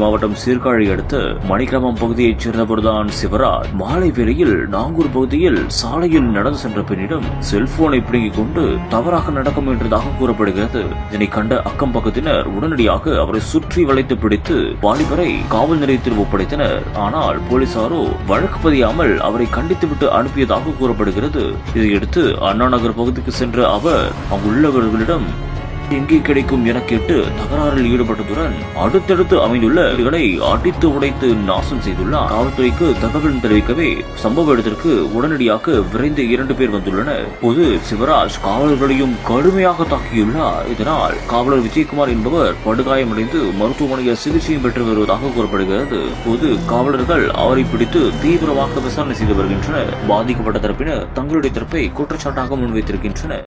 மாவட்டம் சீர்காழி அடுத்த மணிக்கிராமம் பகுதியைச் சேர்ந்தவர்தான் சிவராஜ். மாலை வேளையில் நாங்கூர் பகுதியில் சாலையில் நடந்து சென்ற பெண்ணிடம் செல்போனை பிடுங்கிக் கொண்டு தவறாக நடக்க முயன்றதாக கூறப்படுகிறது. இதனை கண்ட அக்கம் பக்கத்தினர் உடனடியாக அவரை சுற்றி வளைத்து பிடித்து வாலிபரை காவல் நிலையத்தில் ஒப்படைத்தனர். ஆனால் போலீசாரோ வழக்கு பதியாமல் அவரை கண்டித்துவிட்டு அனுப்பியதாக கூறப்படுகிறது. இதையடுத்து அண்ணா நகர் பகுதிக்கு சென்ற அவர் அங்குள்ளவர்களிடம் எங்கே கிடைக்கும் என கேட்டு தகராறில் ஈடுபட்டதுடன் அடுத்தடுத்து அமைந்துள்ள வீடுகளை அடித்து உடைத்து நாசம் செய்துள்ளார். காவல்துறைக்கு தகவல் தெரிவிக்கவே சம்பவ இடத்திற்கு உடனடியாக விரைந்து 2 பேர் வந்துள்ளனர். போது சிவராஜ் காவலர்களையும் கடுமையாக தாக்கியுள்ளார். இதனால் காவலர் விஜயகுமார் என்பவர் படுகாயமடைந்து மருத்துவமனையில் சிகிச்சையும் பெற்று வருவதாக கூறப்படுகிறது. போது காவலர்கள் அவரை பிடித்து தீவிரமாக விசாரணை செய்து வருகின்றனர். பாதிக்கப்பட்ட தரப்பினர் தங்களுடைய தரப்பை குற்றச்சாட்டாக முன்வைத்திருக்கின்றனர்.